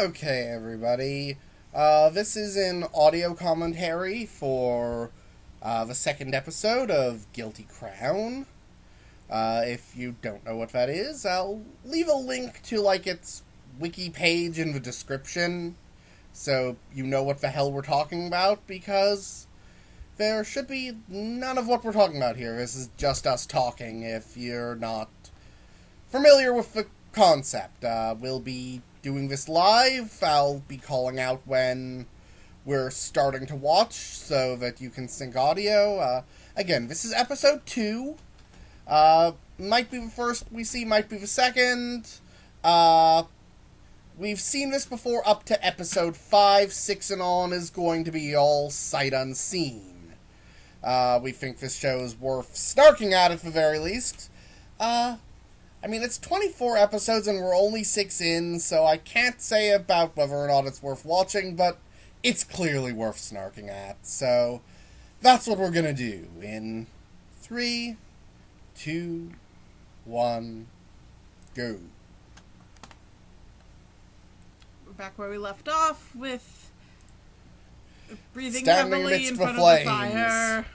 Okay, everybody. This is an audio commentary for the second episode of Guilty Crown. If you don't know what that is, I'll leave a link to, its wiki page in the description, so you know what the hell we're talking about, because there should be none of what we're talking about here. This is just us talking, if you're not familiar with the concept. We'll be doing this live. I'll be calling out when we're starting to watch so that you can sync audio. Again, this is episode 2. Might be the first we see, might be the second. We've seen this before up to episode 5. 6 and on is going to be all sight unseen. We think this show is worth snarking at the very least. It's 24 episodes and we're only 6 in, so I can't say about whether or not it's worth watching, but it's clearly worth snarking at. So that's what we're gonna do in 3, 2, 1, go. We're back where we left off with breathing Standing heavily in amidst the front of flames.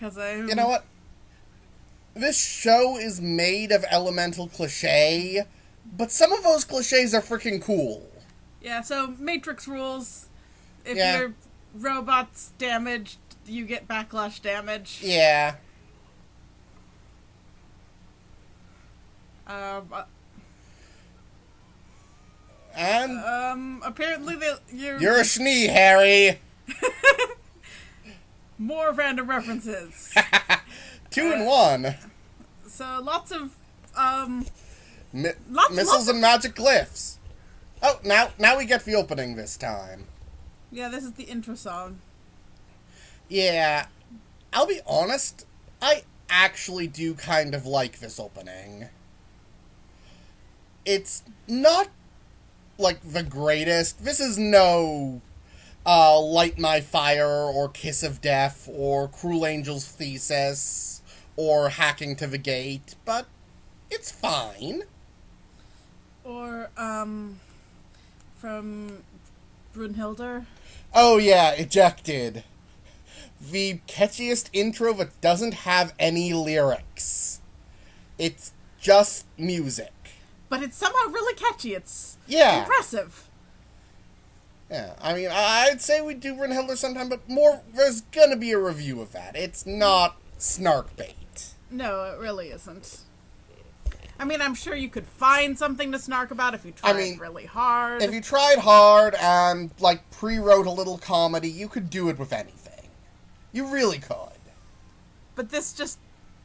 the fire. You know what? This show is made of elemental cliché, but some of those clichés are freaking cool. Yeah, so Matrix rules. If Yeah. your robot's damaged, you get backlash damage. Yeah. And Apparently you're a Schnee, Harry. more random references. 2 and 1. So lots of Missiles and magic glyphs. Oh, now we get the opening this time. Yeah, this is the intro song. Yeah, I'll be honest, I actually do kind of like this opening. It's not, the greatest. This is no Light My Fire or Kiss of Death or Cruel Angel's Thesis or Hacking to the Gate, but it's fine. Or, from Brunhilde. Oh yeah, Ejected. The catchiest intro that doesn't have any lyrics. It's just music. But it's somehow really catchy. It's impressive. Yeah, I'd say we do Brunhilde sometime, but there's gonna be a review of that. It's not snark bait. No, it really isn't. I'm sure you could find something to snark about if you tried really hard. If you tried hard and, pre-wrote a little comedy, you could do it with anything. You really could. But this just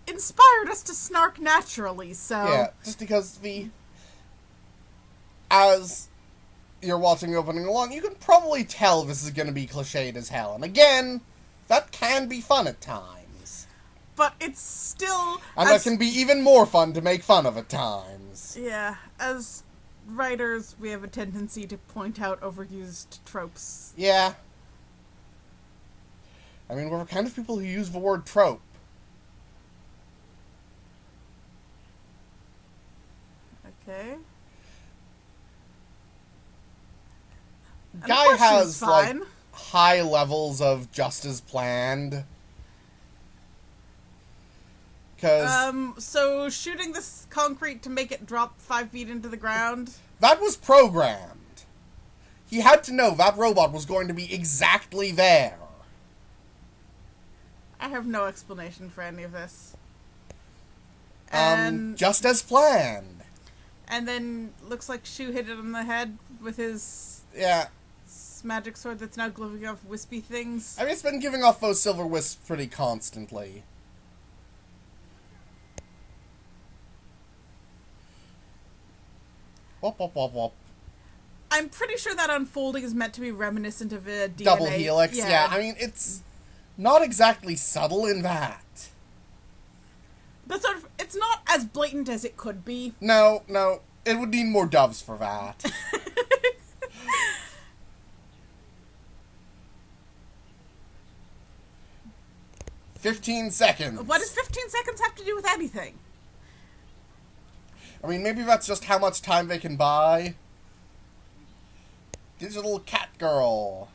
inspired us to snark naturally, so... Yeah, just because as you're watching the opening along, you can probably tell this is going to be cliched as hell. And again, that can be fun at times. But it's still... And that can be even more fun to make fun of at times. Yeah, as writers, we have a tendency to point out overused tropes. Yeah. We're the kind of people who use the word trope. Okay. Guy has, high levels of just as planned. So shooting this concrete to make it drop 5 feet into the ground? That was programmed. He had to know that robot was going to be exactly there. I have no explanation for any of this. Just as planned. And then looks like Shu hit it on the head with his magic sword that's now giving off wispy things. It's been giving off those silver wisps pretty constantly. Wop, wop, wop, wop. I'm pretty sure that unfolding is meant to be reminiscent of a DNA. Double helix, yeah. It's not exactly subtle in that. But it's not as blatant as it could be. No, it would need more doves for that. $15 seconds. What does 15 seconds have to do with anything? Maybe that's just how much time they can buy. digital cat girl.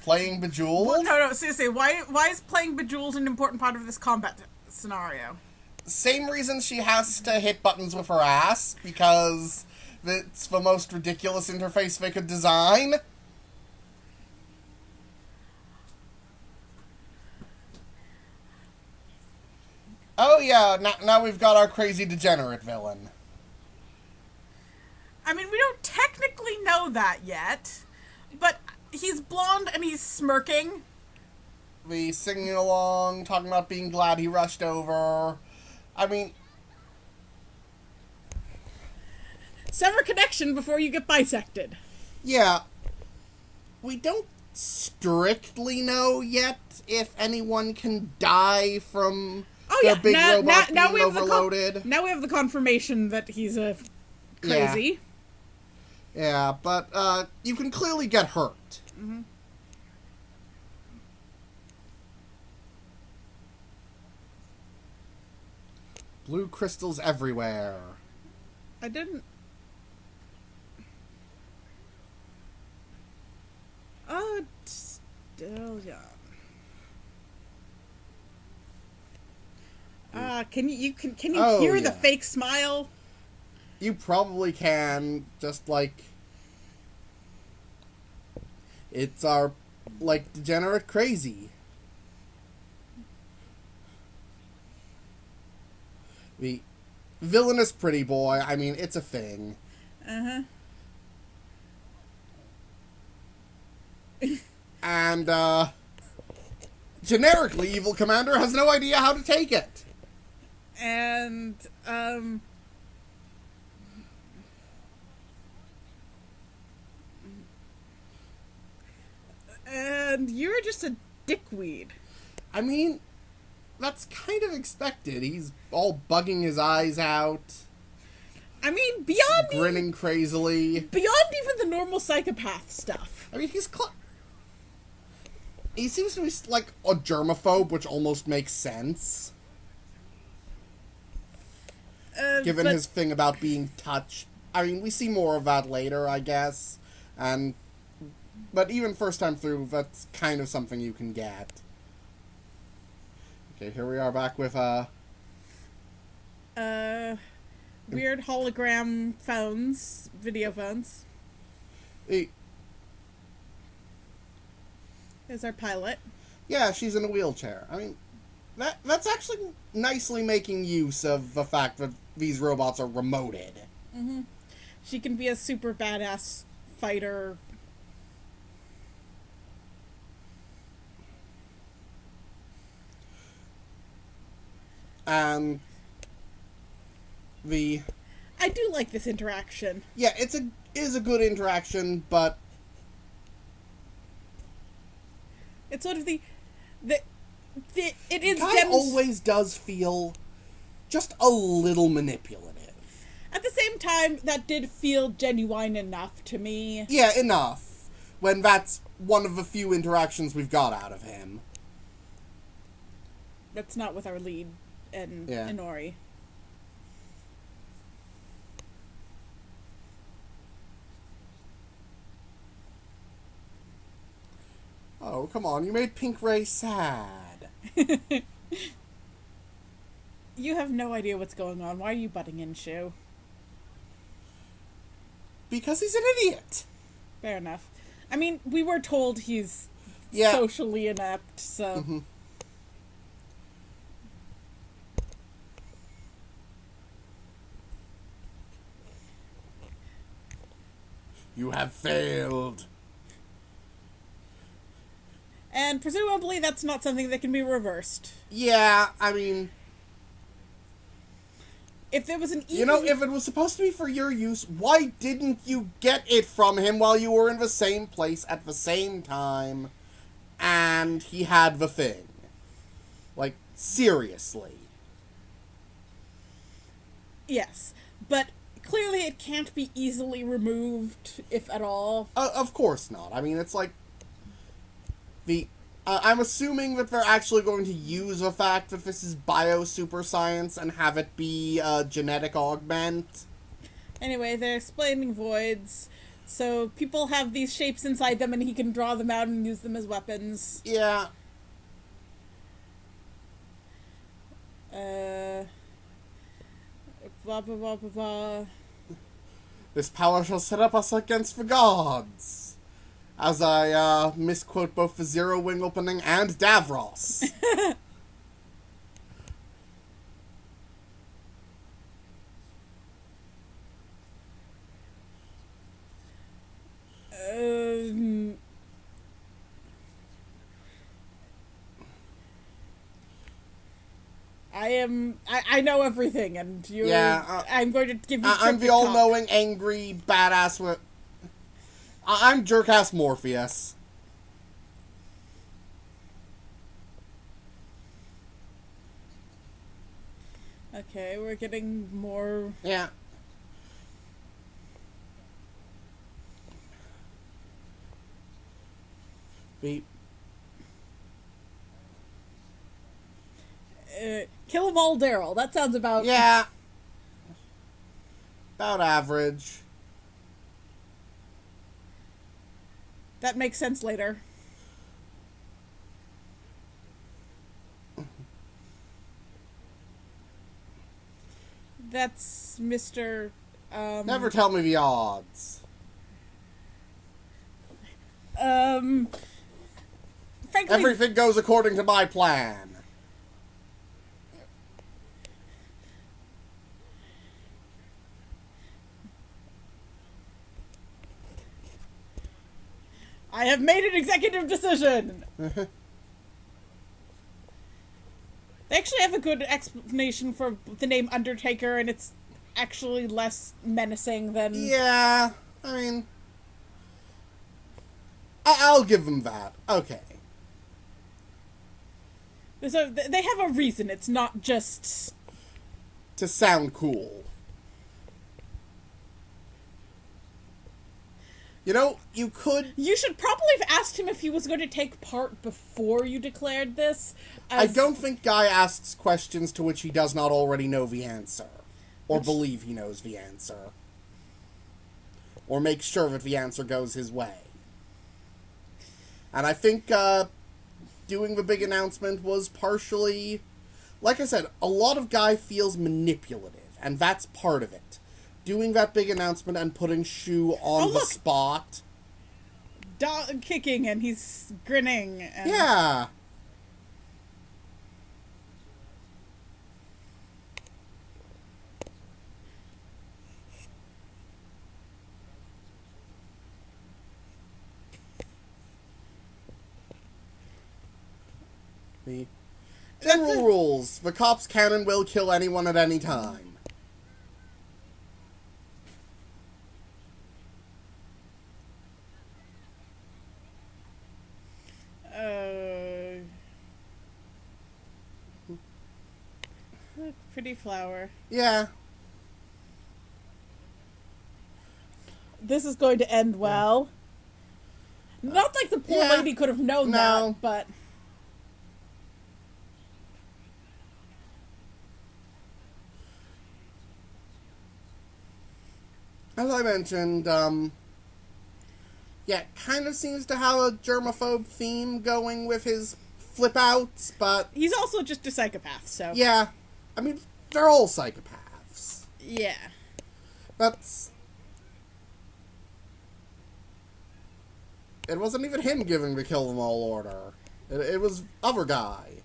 Playing Bejeweled? Well, no, seriously, why is playing Bejeweled an important part of this combat scenario? Same reason she has to hit buttons with her ass, because it's the most ridiculous interface they could design. Oh yeah, now we've got our crazy degenerate villain. I mean, we don't technically know that yet, but he's blonde and he's smirking. We singing along, talking about being glad he rushed over. I mean... Sever connection before you get bisected. Yeah. We don't strictly know yet if anyone can die from the big robot being overloaded. Now we have the confirmation that he's a crazy. Yeah, but you can clearly get hurt. Mm-hmm. Blue crystals everywhere. I didn't... Oh, still young. Can you hear the fake smile? You probably can, just like... It's our, like, degenerate crazy. The villainous pretty boy, I mean, it's a thing. Uh-huh. And, generically, Evil Commander has no idea how to take it. And, and you're just a dickweed. I mean, that's kind of expected. He's all bugging his eyes out. I mean, beyond... Grinning crazily. Beyond even the normal psychopath stuff. I mean, he seems to be, like, a germaphobe, which almost makes sense. Given his thing about being touched. I mean, we see more of that later, I guess. But even first time through, that's kind of something you can get. Okay, here we are back with, weird hologram phones. Video phones. There's our pilot. Yeah, she's in a wheelchair. I mean, that's actually nicely making use of the fact that these robots are remoted. Mm-hmm. She can be a super badass fighter. And I do like this interaction. Yeah, it is a good interaction, but it's sort of it is. Guy always does feel just a little manipulative. At the same time, that did feel genuine enough to me. Yeah, enough. When that's one of the few interactions we've got out of him. That's not with our lead and Inori. Oh, come on, you made Pink Ray sad. You have no idea what's going on. Why are you butting in, Shu? Because he's an idiot. Fair enough. I mean, we were told he's socially inept, so... Mm-hmm. You have failed. And presumably that's not something that can be reversed. Yeah, I mean... If there was an easy... You know, if it was supposed to be for your use, why didn't you get it from him while you were in the same place at the same time, and he had the thing? Like, seriously. Yes, but clearly it can't be easily removed, if at all. Of course not. I mean, it's like... I'm assuming that they're actually going to use the fact that this is bio-super science and have it be a genetic augment. Anyway, they're explaining voids. So people have these shapes inside them and he can draw them out and use them as weapons. Yeah. Blah, blah, blah, blah, blah. This power shall set up us against the gods. As I misquote both the Zero Wing opening and Davros. I know everything, and you. Yeah, I'm going to give you. I'm the all-knowing, angry, badass. I'm jerk-ass Morpheus. Okay, we're getting more. Yeah. Beep. Kill 'em all, Daryl. That sounds about... Yeah. About average. That makes sense later. That's Mr. Never tell me the odds. Frankly... Everything goes according to my plan. I have made an executive decision! They actually have a good explanation for the name Undertaker, and it's actually less menacing than... Yeah, I mean... I'll give them that. Okay. So they have a reason, it's not just... to sound cool. You know, you could... You should probably have asked him if he was going to take part before you declared this. I don't think Guy asks questions to which he does not already know the answer. Or believe he knows the answer. Or make sure that the answer goes his way. And I think, doing the big announcement was partially... Like I said, a lot of Guy feels manipulative, and that's part of it. Doing that big announcement and putting Shu on the spot. Dog kicking and he's grinning. And... Yeah. The general rules. The cops can and will kill anyone at any time. Pretty flower. Yeah. This is going to end well. Not like the poor lady could have known that, but... As I mentioned, yeah, kind of seems to have a germaphobe theme going with his flip-outs, but... He's also just a psychopath, so... Yeah. I mean, they're all psychopaths. Yeah. That's... It wasn't even him giving the kill them all order. It was other guy.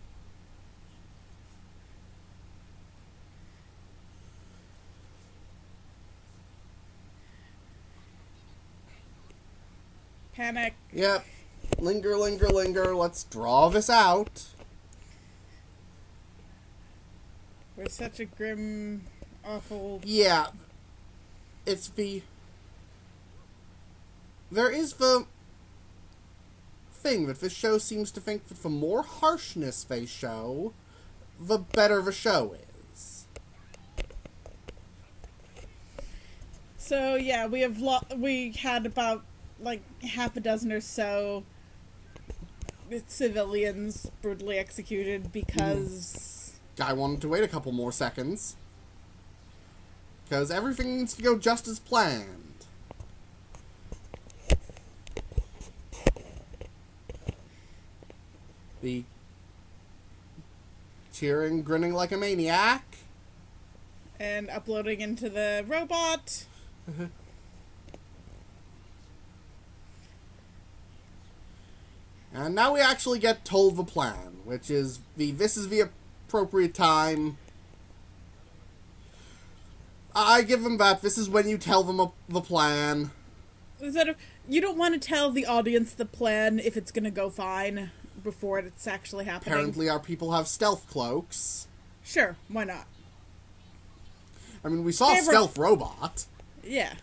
Panic. Yep. Linger, linger, linger. Let's draw this out. We're such a grim, awful... Yeah. It's the... There is the thing that this show seems to think that the more harshness they show, the better the show is. So, yeah, we had about, like, half a dozen or so civilians brutally executed because... Guy wanted to wait a couple more seconds. Because everything needs to go just as planned. The cheering, grinning like a maniac. And uploading into the robot. And now we actually get told the plan, which is this is the appropriate time. I give them that. This is when you tell them the plan. You don't want to tell the audience the plan if it's going to go fine before it's actually happening. Apparently our people have stealth cloaks. Sure, why not? I mean, we saw a stealth robot. Yeah.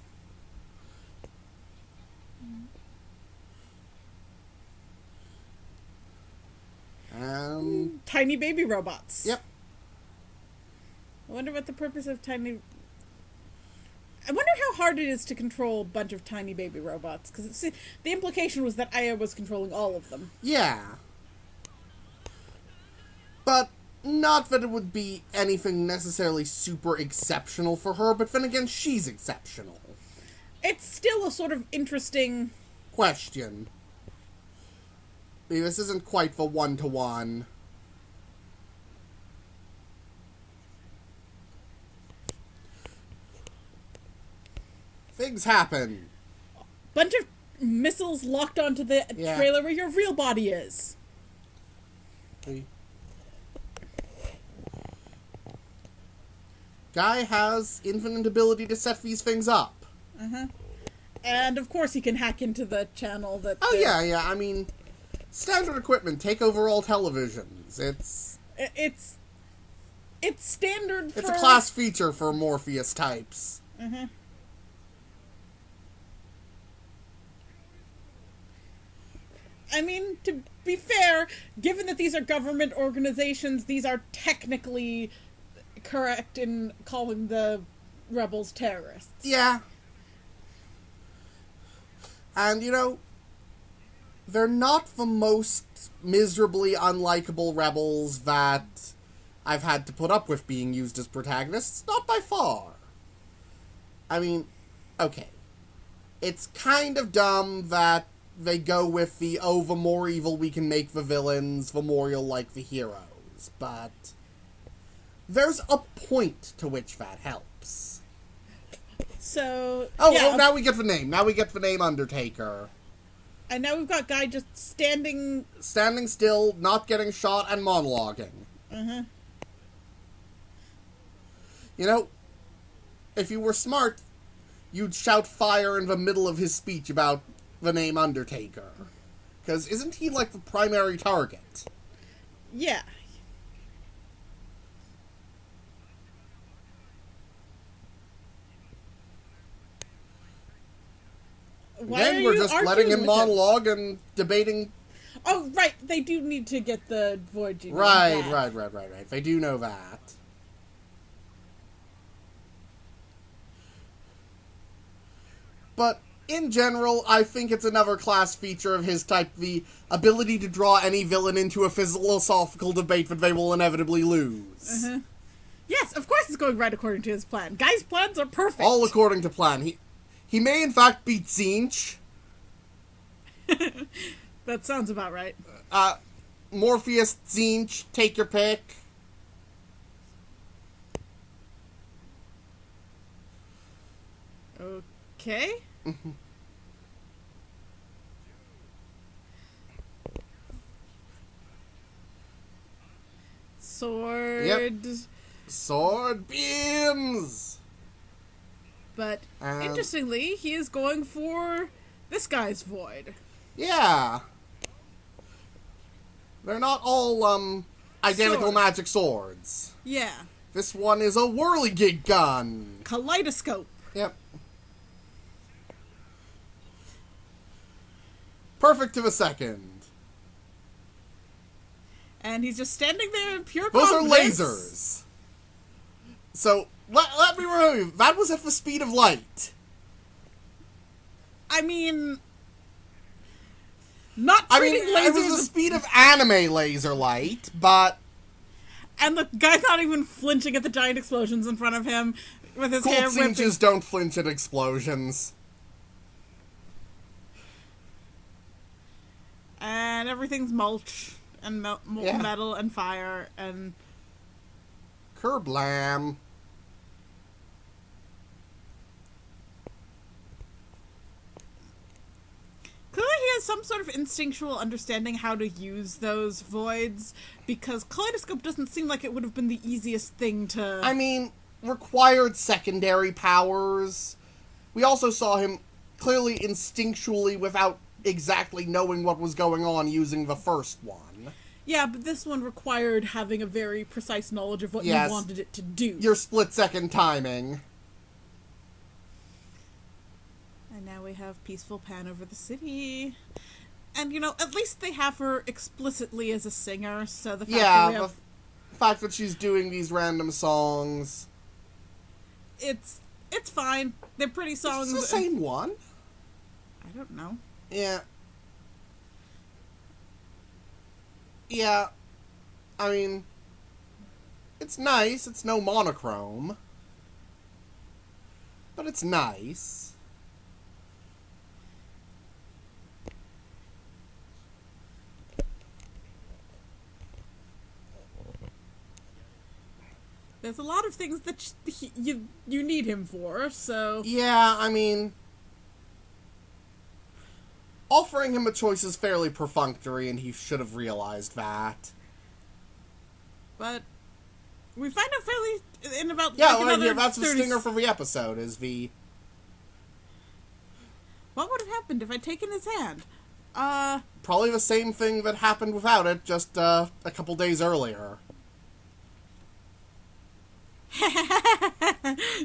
Tiny baby robots. Yep. I wonder what the purpose of tiny... I wonder how hard it is to control a bunch of tiny baby robots. Because the implication was that Aya was controlling all of them. Yeah. But not that it would be anything necessarily super exceptional for her, but then again, she's exceptional. It's still a sort of interesting... question. This isn't quite the one-to-one. Things happen. Bunch of missiles locked onto the trailer where your real body is. Guy has infinite ability to set these things up. And of course he can hack into the channel that... yeah, I mean, standard equipment, take over all televisions. It's standard for... It's a class feature for Morpheus types. I mean, to be fair, given that these are government organizations, these are technically correct in calling the rebels terrorists. Yeah. And, you know, they're not the most miserably unlikable rebels that I've had to put up with being used as protagonists. Not by far. I mean, okay. It's kind of dumb that they go with the more evil we can make the villains, the more you'll like the heroes. But there's a point to which that helps. So... now we get the name. Now we get the name Undertaker. And now we've got Guy just standing still, not getting shot, and monologuing. You know, if you were smart, you'd shout fire in the middle of his speech about the name Undertaker. Because isn't he, like, the primary target? Yeah. Then we're just letting him monologue and debating... Oh, right. They do need to get the Void Genome Right. back. They do know that. But, in general, I think it's another class feature of his type, the ability to draw any villain into a philosophical debate that they will inevitably lose. Yes, of course it's going right according to his plan. Guy's plans are perfect. All according to plan. He may, in fact, beat Zinch. That sounds about right. Morpheus, Zinch, take your pick. Okay. Sword. Yep. Sword beams. But interestingly, he is going for this guy's void. Yeah. They're not all identical magic swords. Yeah. This one is a whirligig gun. Kaleidoscope. Yep. Perfect to the second. And he's just standing there in pure Those confidence. are lasers. So, let me remind you, that was at the speed of light. I mean... lasers... It was the speed of anime laser light, but... And the guy's not even flinching at the giant explosions in front of him. with his hair whipping. Just don't flinch at explosions. And everything's mulch and metal and fire and... Kerblam. Clearly he has some sort of instinctual understanding how to use those voids, because Kaleidoscope doesn't seem like it would have been the easiest thing to... I mean, required secondary powers. We also saw him clearly instinctually, without exactly knowing what was going on, using the first one. Yeah, but this one required having a very precise knowledge of what you wanted it to do. Your split-second timing. And now we have peaceful pan over the city. And, you know, at least they have her explicitly as a singer, so the fact that we have... the fact that she's doing these random songs... It's fine. They're pretty songs. It's the same one? I don't know. Yeah. Yeah. I mean... It's nice. It's no monochrome. But it's nice. There's a lot of things that you need him for, so... Yeah, I mean... Offering him a choice is fairly perfunctory, and he should have realized that. But... we find out fairly... in about... Yeah, like another that's the 30... stinger for the episode, is the... What would have happened if I'd taken his hand? Probably the same thing that happened without it, just, a couple days earlier.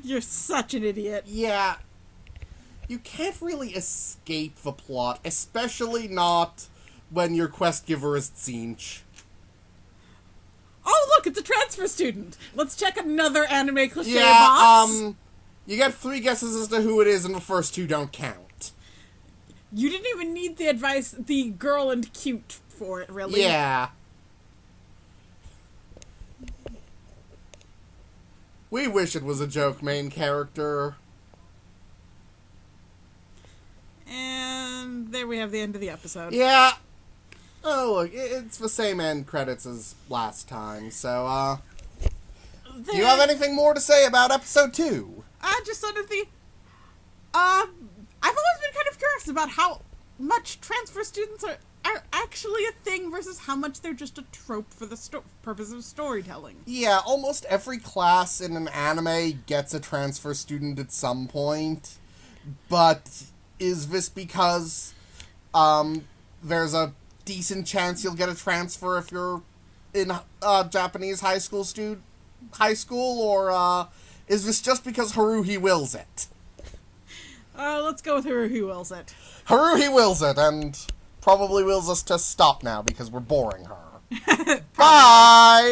You're such an idiot. Yeah. You can't really escape the plot, especially not when your quest giver is Tzeentch. Oh, look, it's a transfer student. Let's check another anime cliche box. You get 3 guesses as to who it is, and the first 2 don't count. You didn't even need the advice, the girl and cute for it, really. Yeah. We wish it was a joke main character. And there we have the end of the episode. Yeah. Oh, look, it's the same end credits as last time, so, do you have anything more to say about episode 2? Just sort of the... I've always been kind of curious about how much transfer students are actually a thing versus how much they're just a trope for the purpose of storytelling. Yeah, almost every class in an anime gets a transfer student at some point, but is this because there's a decent chance you'll get a transfer if you're in Japanese high school, or is this just because Haruhi wills it? Let's go with Haruhi wills it. Haruhi wills it, and probably wills us to stop now because we're boring her. Bye!